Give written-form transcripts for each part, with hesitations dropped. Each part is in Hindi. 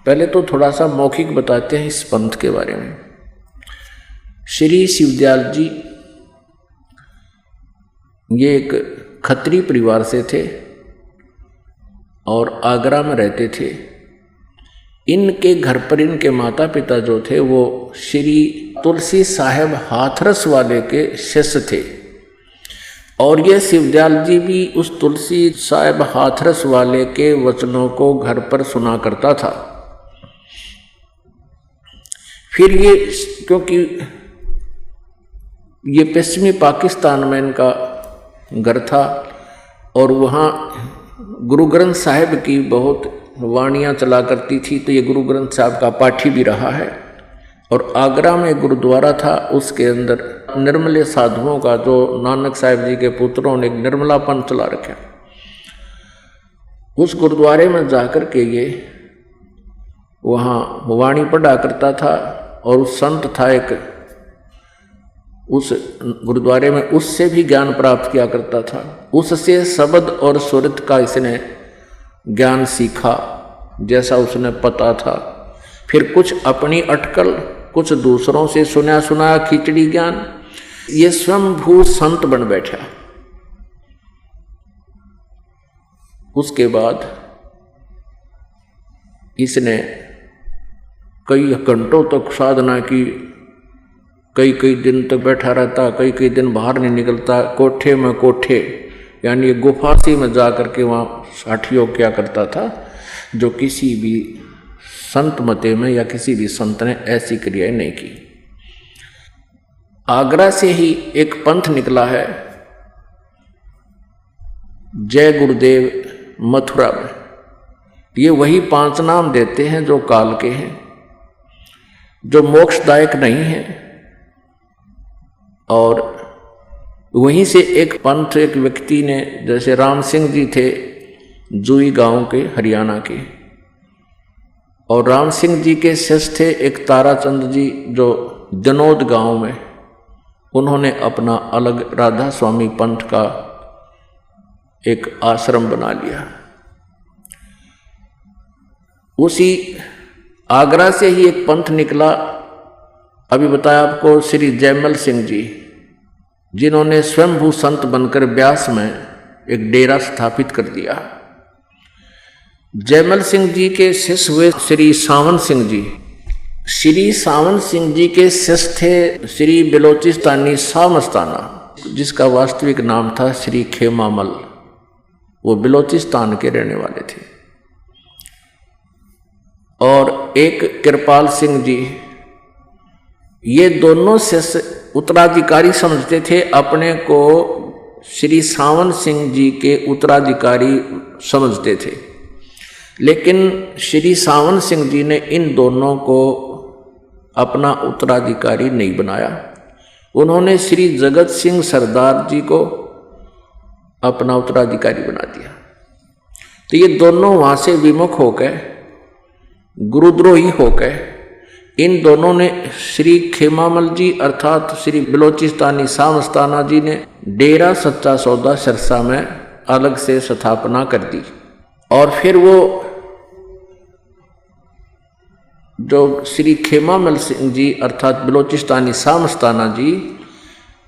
पहले तो थोड़ा सा मौखिक बताते हैं इस पंथ के बारे में। श्री शिवदयाल जी ये एक खत्री परिवार से थे और आगरा में रहते थे। इनके घर पर इनके माता पिता जो थे वो श्री तुलसी साहेब हाथरस वाले के शिष्य थे और ये शिवदयाल जी भी उस तुलसी साहेब हाथरस वाले के वचनों को घर पर सुना करता था। फिर ये क्योंकि ये पश्चिमी पाकिस्तान में इनका घर था और वहाँ गुरु ग्रंथ साहिब की बहुत वाणियाँ चला करती थी, तो ये गुरु ग्रंथ साहिब का पाठी भी रहा है। और आगरा में एक गुरुद्वारा था, उसके अंदर निर्मले साधुओं का, जो नानक साहिब जी के पुत्रों ने एक निर्मला पंथ चला रखा, उस गुरुद्वारे में जाकर के ये वहाँ वाणी पढ़ा करता था। और उस संत था एक, उस गुरुद्वारे में उससे भी ज्ञान प्राप्त किया करता था। उससे शब्द और सुरत का इसने ज्ञान सीखा जैसा उसने पता था। फिर कुछ अपनी अटकल, कुछ दूसरों से सुना सुनाया खिचड़ी ज्ञान, ये स्वयंभू संत बन बैठा। उसके बाद इसने कई घंटों तक साधना की, कई दिन तक बैठा रहता, कई दिन बाहर नहीं निकलता। कोठे में कोठे यानी गुफा सी में जा करके वहाँ साठयोग किया करता था, जो किसी भी संत मते में या किसी भी संत ने ऐसी क्रियाएं नहीं की। आगरा से ही एक पंथ निकला है जय गुरुदेव मथुरा में। ये वही 5 नाम देते हैं जो काल के हैं, जो मोक्षदायक नहीं है। और वहीं से एक पंथ, एक व्यक्ति ने, जैसे राम सिंह जी थे जुई गांव के, हरियाणा के, और राम सिंह जी के शिष्य थे एक ताराचंद जी जो जनोद गांव में। उन्होंने अपना अलग राधा स्वामी पंथ का एक आश्रम बना लिया। उसी आगरा से ही एक पंथ निकला, अभी बताया आपको, श्री जयमल सिंह जी, जिन्होंने स्वयंभू संत बनकर ब्यास में एक डेरा स्थापित कर दिया। जयमल सिंह जी के शिष्य हुए श्री सावन सिंह जी। श्री सावन सिंह जी के शिष्य थे श्री बलोचिस्तानी शाह मस्ताना, जिसका वास्तविक नाम था श्री खेमामल। वो बलोचिस्तान के रहने वाले थे। और एक कृपाल सिंह जी, ये दोनों शिष्य उत्तराधिकारी समझते थे अपने को, श्री सावन सिंह जी के उत्तराधिकारी समझते थे। लेकिन श्री सावन सिंह जी ने इन दोनों को अपना उत्तराधिकारी नहीं बनाया। उन्होंने श्री जगत सिंह सरदार जी को अपना उत्तराधिकारी बना दिया। तो ये दोनों वहाँ से विमुख होकर, गुरुद्रोही होकर, इन दोनों ने श्री खेमामल जी अर्थात श्री बलोचिस्तानी शाह मस्ताना जी ने डेरा सच्चा सौदा सिरसा में अलग से स्थापना कर दी। और फिर वो जो श्री खेमामल सिंह जी अर्थात बलोचिस्तानी शाह मस्ताना जी,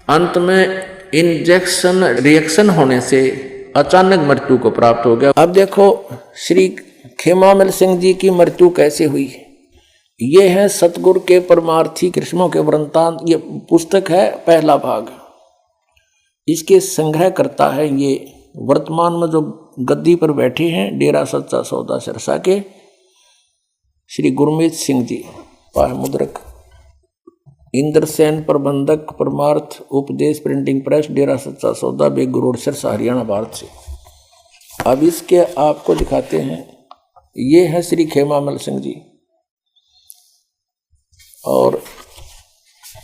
अंत में इंजेक्शन रिएक्शन होने से अचानक मृत्यु को प्राप्त हो गया। अब देखो श्री खेमामल सिंह जी की मृत्यु कैसे हुई। ये है सतगुरु के परमार्थी कृष्णों के वृंतांत। ये पुस्तक है, पहला भाग। इसके संग्रह करता है ये वर्तमान में जो गद्दी पर बैठे हैं डेरा सच्चा सौदा सिरसा के श्री गुरमीत सिंह जी, पाह मुद्रक, इंद्रसेन प्रबंधक, परमार्थ उपदेश प्रिंटिंग प्रेस, डेरा सच्चा सौदा, बेगू रोड, सिरसा, हरियाणा, भारत से। अब इसके आपको दिखाते हैं। ये है श्री खेमामल सिंह जी और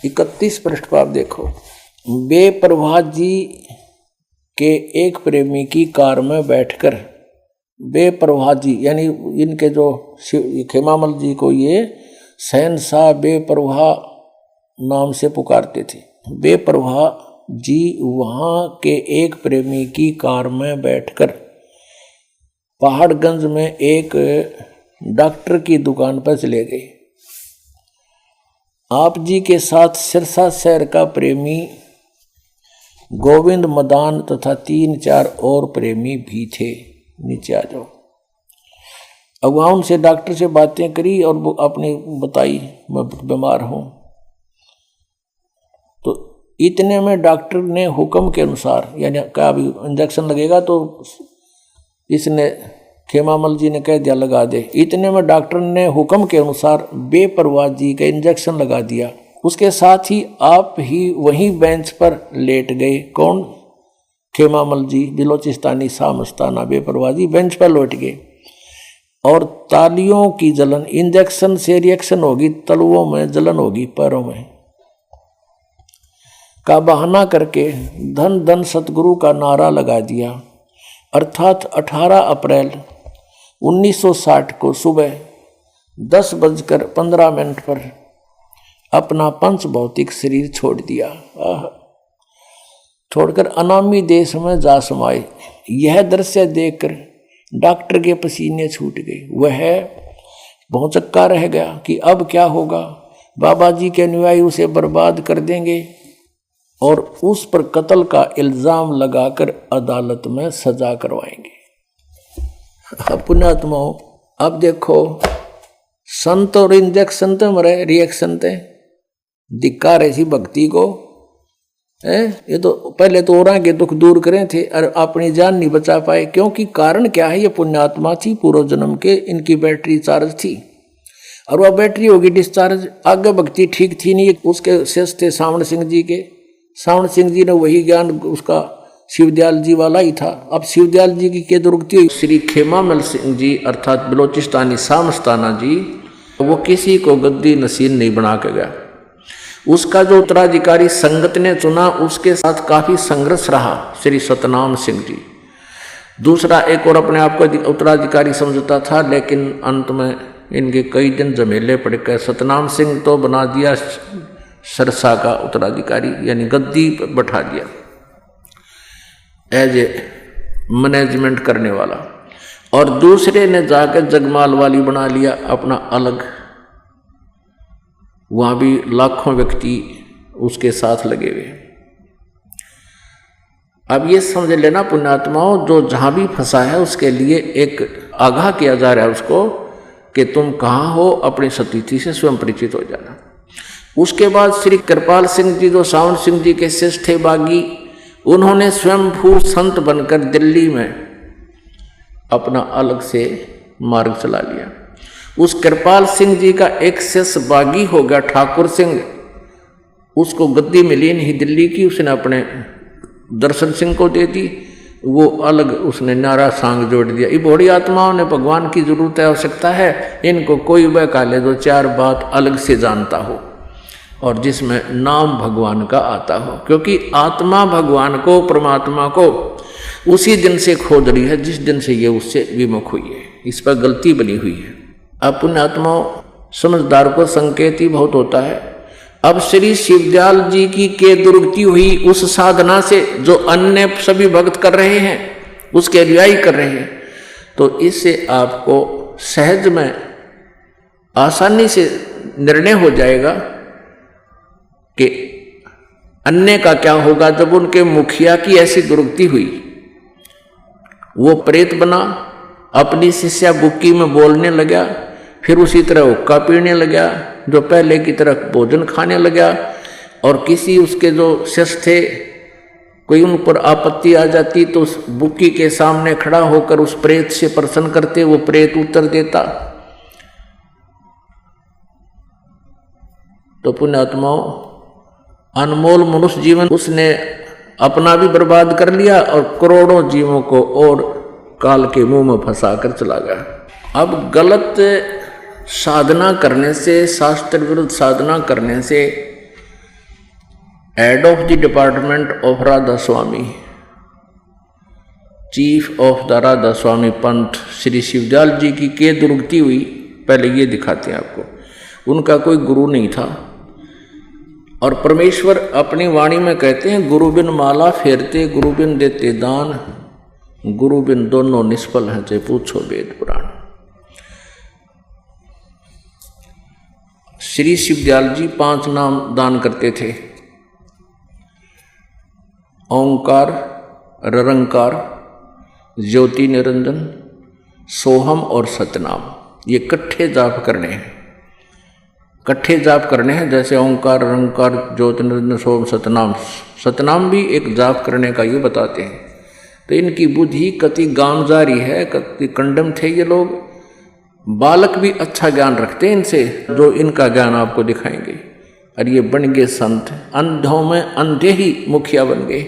31 पृष्ठ पर आप देखो। बेपरवाह जी के एक प्रेमी की कार में बैठकर, बेपरवाह जी यानी इनके जो खेमामल जी को ये शहंशाह बेपरवाह नाम से पुकारते थे। बेपरवाह जी वहाँ के एक प्रेमी की कार में बैठकर पहाड़गंज में एक डॉक्टर की दुकान पर चले गए। आप जी के साथ सिरसा शहर का प्रेमी गोविंद मदान तथा 3-4 और प्रेमी भी थे। नीचे आ जाओ। अब वहाँ उनसे डॉक्टर से बातें करी और वो अपनी बताई, मैं बीमार हूँ। तो इतने में डॉक्टर ने हुक्म के अनुसार, यानी क्या अभी इंजेक्शन लगेगा, तो इसने खेमामल जी ने कह दिया लगा दे। इतने में डॉक्टर ने हुक्म के अनुसार बेपरवाह जी का इंजेक्शन लगा दिया। उसके साथ ही आप ही वहीं बेंच पर लेट गए। कौन? खेमामल जी, बिलोचिस्तानी सामस्ताना बेपरवाह जी बेंच पर लौट गए। और तालियों की जलन, इंजेक्शन से रिएक्शन होगी, तलवों में जलन होगी, पैरों में का बहाना करके धन धन सतगुरु का नारा लगा दिया। अर्थात 18 अप्रैल 1960 को सुबह 10:15 पर अपना पंच भौतिक शरीर छोड़ दिया। छोड़कर अनामी देश में जा समाये। यह दृश्य देखकर डॉक्टर के पसीने छूट गए। वह भौचक्का रह गया कि अब क्या होगा। बाबा जी के अनुयायी उसे बर्बाद कर देंगे और उस पर कत्ल का इल्जाम लगाकर अदालत में सजा करवाएंगे। पुण्यात्माओं, अब देखो, संत और इंजेक्शन तो मरे, रिएक्शन थे धिक्कार ऐसी भक्ति को है। ये तो पहले तो औरों के दुख दूर करें थे और अपनी जान नहीं बचा पाए। क्योंकि कारण क्या है? ये पुण्यात्मा थी, पूर्व जन्म के, इनकी बैटरी चार्ज थी और वह बैटरी होगी डिस्चार्ज। आगे भक्ति ठीक थी नहीं। उसके शेष थे सावण सिंह जी के। सावण सिंह जी ने वही ज्ञान उसका शिवदयाल जी वाला ही था। अब शिवदयाल जी की के दुर्गति हुई। श्री खेमामल सिंह जी अर्थात बिलोचिस्तानी सामस्ताना जी, वो किसी को गद्दी नसीन नहीं बना के गया। उसका जो उत्तराधिकारी संगत ने चुना, उसके साथ काफी संघर्ष रहा श्री सतनाम सिंह जी। दूसरा एक और अपने आप को उत्तराधिकारी समझता था, लेकिन अंत में इनके कई दिन झमेले पड़ गए। सतनाम सिंह तो बना दिया सिरसा का उत्तराधिकारी, यानी गद्दी पर बैठा दिया एज ए मैनेजमेंट करने वाला। और दूसरे ने जाकर जगमाल वाली बना लिया अपना अलग। वहां भी लाखों व्यक्ति उसके साथ लगे हुए। अब ये समझ लेना पुण्यात्माओं, जो जहां भी फंसा है उसके लिए एक आगाह किया जा रहा है उसको कि तुम कहाँ हो, अपनी स्थिति से स्वयं परिचित हो जाना। उसके बाद श्री कृपाल सिंह जी, जो सावन सिंह जी के शिष्य थे बागी, उन्होंने स्वयंभू संत बनकर दिल्ली में अपना अलग से मार्ग चला लिया। उस कृपाल सिंह जी का एक शिष्य बागी हो गया ठाकुर सिंह, उसको गद्दी मिली नहीं दिल्ली की, उसने अपने दर्शन सिंह को दे दी। वो अलग उसने नारा सांग जोड़ दिया। ये बड़ी आत्माओं ने भगवान की जरूरत है, आवश्यकता है, इनको कोई वह काले दो चार बात अलग से जानता हो और जिसमें नाम भगवान का आता हो। क्योंकि आत्मा भगवान को, परमात्मा को उसी दिन से खोज रही है जिस दिन से ये उससे विमुख हुई है। इस पर गलती बनी हुई है। अब पुण्यात्माओं, समझदार को संकेत ही बहुत होता है। अब श्री शिवदयाल जी की के दुर्गति हुई उस साधना से जो अन्य सभी भक्त कर रहे हैं, उसके अनुयायी कर रहे हैं। तो इससे आपको सहज में आसानी से निर्णय हो जाएगा कि अन्य का क्या होगा। जब उनके मुखिया की ऐसी दुर्गति हुई, वो प्रेत बना, अपनी शिष्या बुक्की में बोलने लगा, फिर उसी तरह हुक्का पीने लगा, जो पहले की तरह भोजन खाने लगा। और किसी उसके जो शिष्य थे, कोई उन पर आपत्ति आ जाती तो उस बुक्की के सामने खड़ा होकर उस प्रेत से प्रश्न करते, वो प्रेत उत्तर देता। तो पुण्यात्माओं, अनमोल मनुष्य जीवन उसने अपना भी बर्बाद कर लिया और करोड़ों जीवों को और काल के मुंह में फंसा कर चला गया। अब गलत साधना करने से, शास्त्र विरुद्ध साधना करने से head of the department of Radha Swami, chief of the Radha Swami पंथ श्री शिवदयाल जी की के दुर्गति हुई। पहले ये दिखाते हैं आपको, उनका कोई गुरु नहीं था। और परमेश्वर अपनी वाणी में कहते हैं, गुरु बिन माला फेरते, गुरु बिन देते दान, गुरु बिन दोनों निष्फल हैं, चाहे पूछो वेद पुराण। श्री शिवदयाल जी 5 नाम दान करते थे। ओंकार, निरंकार, ज्योति निरंजन, सोहम और सतनाम। ये इकट्ठे जाप करने हैं, इकट्ठे जाप करने हैं। जैसे ओंकार, निरंकार, ज्योति निरंजन, सोहम, सतनाम। सतनाम भी एक जाप करने का ये बताते हैं। तो इनकी बुद्धि कति गामजारी है, कति कंडम थे ये लोग। बालक भी अच्छा ज्ञान रखते हैं इनसे, जो इनका ज्ञान आपको दिखाएंगे। और ये बन गए संत, अंधों में अंधे ही मुखिया बन गए।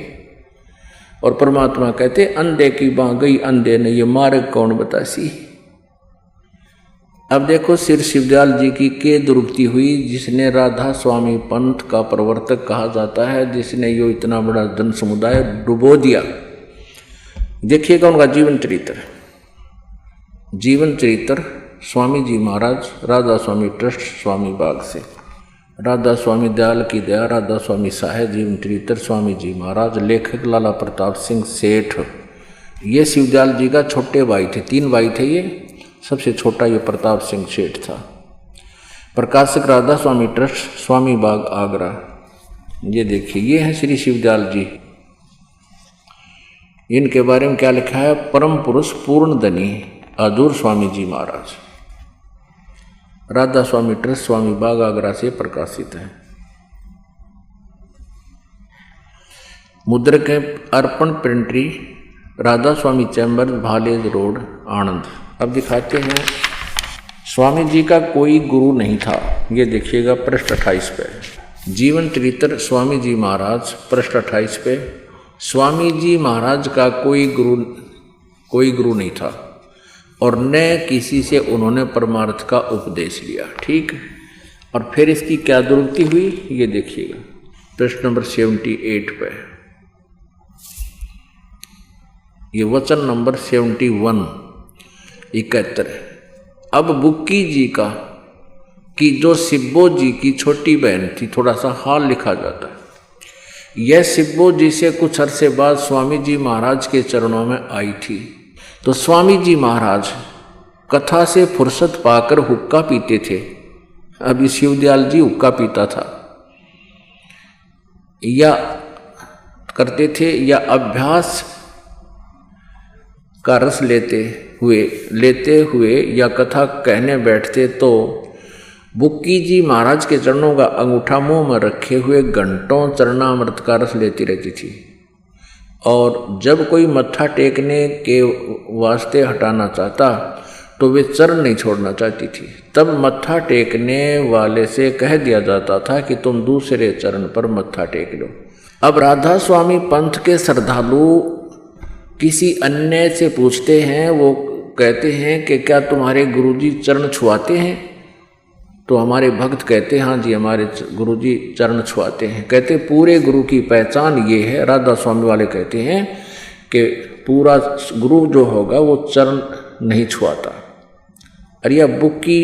और परमात्मा कहते अंधे की बाँ गई अंधे ने, ये मार्ग कौन बतासी। अब देखो श्री शिवदयाल जी की के दुर्गति हुई, जिसने राधा स्वामी पंथ का प्रवर्तक कहा जाता है, जिसने यो इतना बड़ा जन समुदाय डुबो दिया। देखिएगा उनका जीवन चरित्र। जीवन चरित्र स्वामी जी महाराज, राधा स्वामी ट्रस्ट, स्वामी बाग से। राधा स्वामी दयाल की दया, राधा स्वामी साहेब, जीवन चरित्र स्वामी जी महाराज। लेखक लाला प्रताप सिंह सेठ। ये शिवदयाल जी का छोटे भाई थे, 3 भाई थे ये, सबसे छोटा ये प्रताप सिंह सेठ था। प्रकाशक राधा स्वामी ट्रस्ट, स्वामी बाग, आगरा। ये देखिए, ये है श्री शिवदयाल जी। इनके बारे में क्या लिखा है? परम पुरुष पूर्ण धनी आदूर स्वामी जी महाराज। राधा स्वामी ट्रस्ट, स्वामी बाग, आगरा से प्रकाशित है। मुद्रक है अर्पण प्रिंटरी, राधा स्वामी चैम्बर, भालेज रोड, आनंद। अब दिखाते हैं स्वामी जी का कोई गुरु नहीं था। ये देखिएगा पृष्ठ 28 पे जीवन चरित्र स्वामी जी महाराज, पृष्ठ 28 पे। स्वामी जी महाराज का कोई गुरु नहीं था और न किसी से उन्होंने परमार्थ का उपदेश लिया। ठीक। और फिर इसकी क्या दुर्गति हुई ये देखिएगा प्रश्न नंबर 78 पे। ये वचन नंबर 71 71। अब बुक्की जी का कि जो सिब्बो जी की छोटी बहन थी, थोड़ा सा हाल लिखा जाता है। यह सिब्बो जी से कुछ अरसे बाद स्वामी जी महाराज के चरणों में आई थी। तो स्वामी जी महाराज कथा से फुर्सत पाकर हुक्का पीते थे। अभी शिवदयाल जी हुक्का पीता था या करते थे, या अभ्यास का रस लेते हुए या कथा कहने बैठते तो बुक्की जी महाराज के चरणों का अंगूठा मुंह में रखे हुए घंटों चरणामृत का रस लेती रहती थी। और जब कोई मत्था टेकने के वास्ते हटाना चाहता तो वे चरण नहीं छोड़ना चाहती थी। तब मत्था टेकने वाले से कह दिया जाता था कि तुम दूसरे चरण पर मत्था टेक लो। अब राधा स्वामी पंथ के श्रद्धालु किसी अन्य से पूछते हैं, वो कहते हैं कि क्या तुम्हारे गुरुजी चरण छुआते हैं? तो हमारे भक्त कहते हैं हाँ जी हमारे गुरुजी चरण छुआते हैं। कहते पूरे गुरु की पहचान ये है। राधा स्वामी वाले कहते हैं कि पूरा गुरु जो होगा वो चरण नहीं छुआता। अरे अब बुक्की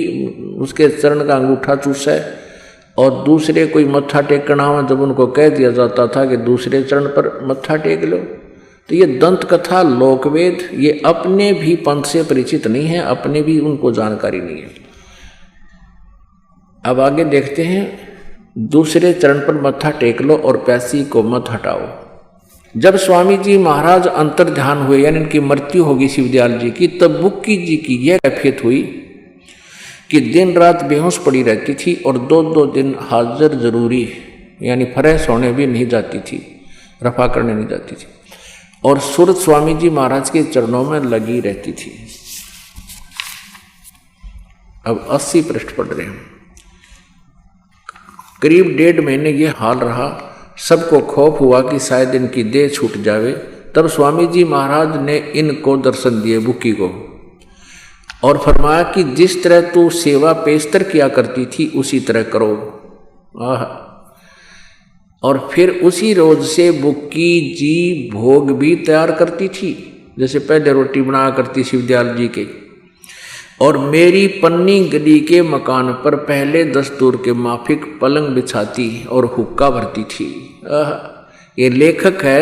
उसके चरण का अंगूठा चूस है और दूसरे कोई मत्था टेकना में जब उनको कह दिया जाता था कि दूसरे चरण पर मत्था टेक लो, तो ये दंत कथा लोकवेद ये अपने भी पंथ से परिचित नहीं है, अपने भी उनको जानकारी नहीं है। अब आगे देखते हैं, दूसरे चरण पर मत्था टेक लो और प्यासी को मत हटाओ। जब स्वामी जी महाराज अंतर ध्यान हुए यानी इनकी मृत्यु होगी शिवदयाल जी की, तब बुक्की जी की यह कैफियत हुई कि दिन रात बेहोश पड़ी रहती थी और 2-2 दिन हाजिर जरूरी यानी फ्रेश होने भी नहीं जाती थी, रफा करने नहीं जाती थी और सूरत स्वामी जी महाराज के चरणों में लगी रहती थी। अब 80 पृष्ठ पढ़ रहे हैं। करीब 1.5 महीने ये हाल रहा। सबको खौफ हुआ कि शायद इनकी देह छूट जावे। तब स्वामी जी महाराज ने इनको दर्शन दिए बुक्की को और फरमाया कि जिस तरह तू सेवा पेशतर किया करती थी उसी तरह करो। और फिर उसी रोज से बुक्की जी भोग भी तैयार करती थी, जैसे पहले रोटी बनाया करती शिवदयाल जी के। और मेरी पन्नी गली के मकान पर पहले दस्तूर के माफिक पलंग बिछाती और हुक्का भरती थी। ये लेखक है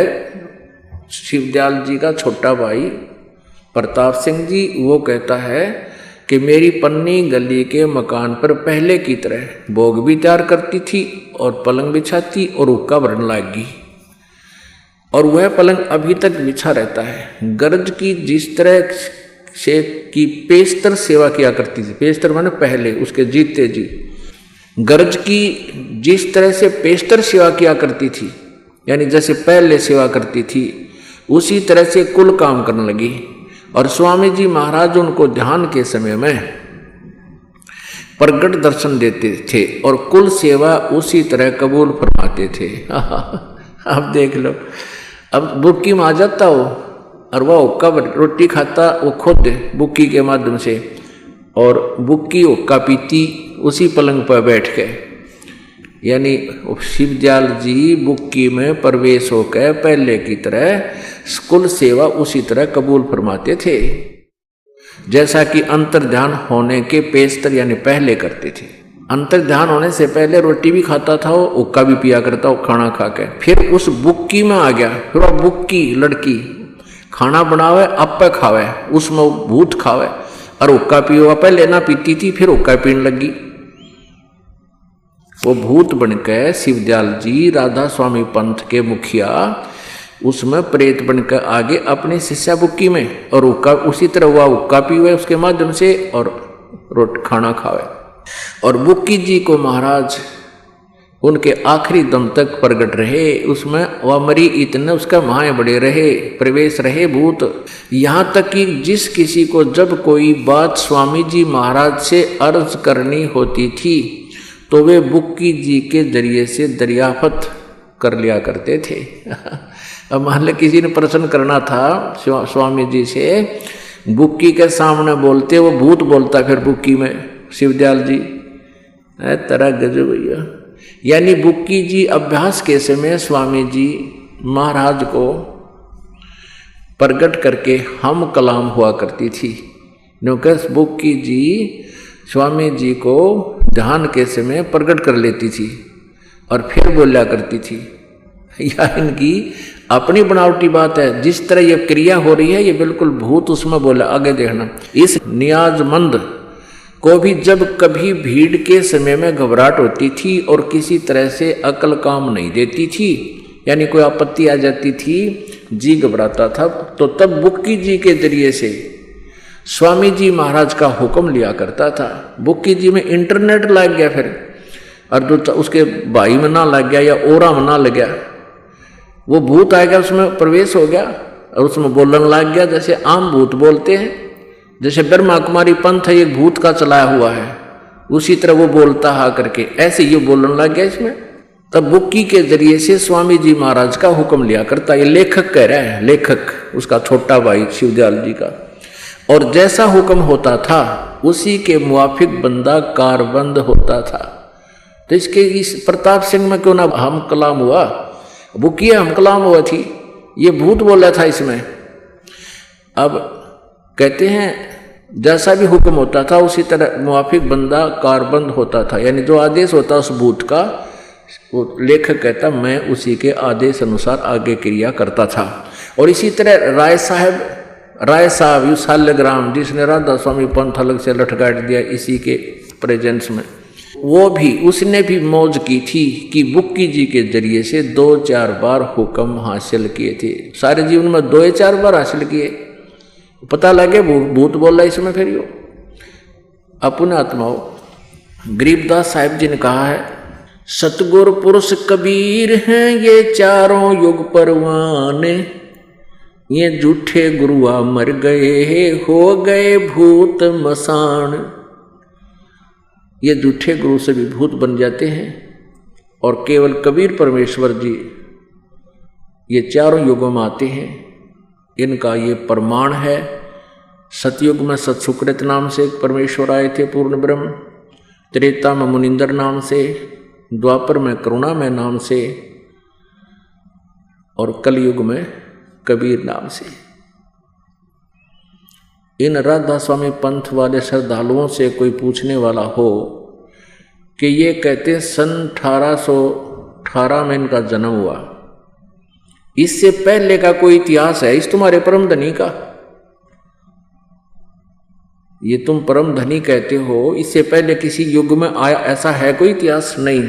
शिवदयाल जी का छोटा भाई प्रताप सिंह जी। वो कहता है कि मेरी पन्नी गली के मकान पर पहले की तरह भोग भी तैयार करती थी और पलंग बिछाती और हुक्का भरने लगी, और वह पलंग अभी तक बिछा रहता है। गरज की जिस तरह से की पेशतर सेवा किया करती थी, पेशतर माने पहले उसके जीते जी, गरज की जिस तरह से पेशतर सेवा किया करती थी, यानी जैसे पहले सेवा करती थी, उसी तरह से कुल काम करने लगी। और स्वामी जी महाराज उनको ध्यान के समय में प्रगट दर्शन देते थे और कुल सेवा उसी तरह कबूल फरमाते थे। अब देख लो, अब बुक्की में आ जाता हो और वह कब रोटी खाता वो खुद बुक्की के माध्यम से, और बुक्की हुक्का पीती उसी पलंग पर बैठ के, यानी शिवदयाल जी बुक्की में प्रवेश होकर पहले की तरह कुल सेवा उसी तरह कबूल फरमाते थे, जैसा कि अंतर ध्यान होने के पेशतर यानी पहले करते थे। अंतर ध्यान होने से पहले रोटी भी खाता था, वो हुक्का भी पिया करता वो खाना खा के, फिर उस बुक्की में आ गया, फिर वो बुक्की लड़की खाना बनावे अप्पे खावे, उसमें भूत खावे और हुक्का पियो, पहले ना पीती थी फिर हुक्का पीने लगी। वो भूत बनकर शिवदयाल जी राधा स्वामी पंथ के मुखिया उसमें प्रेत बनकर आगे अपने शिष्या बुक्की में, और हुक्का उसी तरह हुआ हुक्का पीवे उसके माध्यम से और खाना खावे। और बुक्की जी को महाराज उनके आखिरी दम तक प्रगट रहे, उसमें वह मरी इतने उसका माए बड़े रहे, प्रवेश रहे भूत। यहाँ तक कि जिस किसी को जब कोई बात स्वामी जी महाराज से अर्ज करनी होती थी तो वे बुक्की जी के जरिए से दरियाफत कर लिया करते थे। अब मान लो किसी ने प्रश्न करना था स्वामी जी से, बुक्की के सामने बोलते, वो भूत बोलता फिर बुक्की में, शिवदयाल जी तरह गजब भैया। यानी बुक्की जी अभ्यास के समय स्वामी जी महाराज को प्रगट करके हम कलाम हुआ करती थी, क्योंकि बुक्की जी स्वामी जी को ध्यान के समय प्रकट कर लेती थी और फिर बोला करती थी। यह इनकी अपनी बनावटी बात है, जिस तरह ये क्रिया हो रही है ये बिल्कुल भूत उसमें बोला। आगे देखना, इस नियाजमंद को भी जब कभी भीड़ के समय में घबराहट होती थी और किसी तरह से अकल काम नहीं देती थी, यानी कोई आपत्ति आ जाती थी, जी घबराता था, तो तब बुक्की जी के जरिए से स्वामी जी महाराज का हुक्म लिया करता था। बुक्की जी में इंटरनेट लग गया फिर, और जो उसके भाई में ना लग गया या ओरा में ना लग गया, वो भूत आ गया उसमें प्रवेश हो गया और उसमें बोलने लग गया, जैसे आम भूत बोलते हैं, जैसे ब्रह्मा कुमारी पंथ है एक भूत का चलाया हुआ है, उसी तरह वो बोलता हा करके ऐसे ये बोलने लग गया इसमें। तब बुक्की के जरिए से स्वामी जी महाराज का हुक्म लिया करता, ये लेखक कह रहा है, लेखक उसका छोटा भाई शिवदयाल जी का, और जैसा हुक्म होता था उसी के मुआफिक बंदा कारबंद होता था। तो इसके इस प्रताप सिंह में क्यों ना हम कलाम हुआ, बुकिया हम कलाम हुआ थी, ये भूत बोला था इसमें। अब कहते हैं जैसा भी हुक्म होता था उसी तरह मुआफिक बंदा कारबंद होता था, यानी जो आदेश होता उस भूत का, वो लेखक कहता मैं उसी के आदेश अनुसार आगे क्रिया करता था। और इसी तरह राय साहब यू साल्यग्राम, जिसने राधा स्वामी पंथ अलग से लटकाट दिया इसी के प्रेजेंस में, वो भी उसने भी मौज की थी कि बुक्की जी के जरिए से 2-4 बार हुक्म हासिल किए थे, सारे जीवन में 2-4 बार हासिल किए। पता लगे भूत बोल रहा इसमें, फिर यो अपने आत्माओं। गरीबदास साहिब जी ने कहा है, सतगुर पुरुष कबीर हैं ये चारों युग परवाने, ये झूठे गुरुआ मर गए हो गए भूत मसान। ये झूठे गुरु से भी भूत बन जाते हैं, और केवल कबीर परमेश्वर जी ये चारों युगों में आते हैं, इनका ये प्रमाण है। सतयुग में सतसुकृत नाम से एक परमेश्वर आए थे पूर्ण ब्रह्म, त्रेता में मुनिंदर नाम से, द्वापर में करुणामय नाम से, और कलयुग में कबीर नाम से। इन राधा स्वामी पंथ वाले श्रद्धालुओं से कोई पूछने वाला हो कि ये कहते सन 1818 में इनका जन्म हुआ, इससे पहले का कोई इतिहास है इस तुम्हारे परम धनी का? ये तुम परम धनी कहते हो, इससे पहले किसी युग में आया ऐसा है कोई इतिहास नहीं।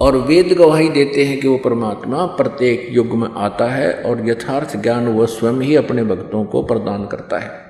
और वेद गवाही देते हैं कि वो परमात्मा प्रत्येक युग में आता है और यथार्थ ज्ञान वह स्वयं ही अपने भक्तों को प्रदान करता है।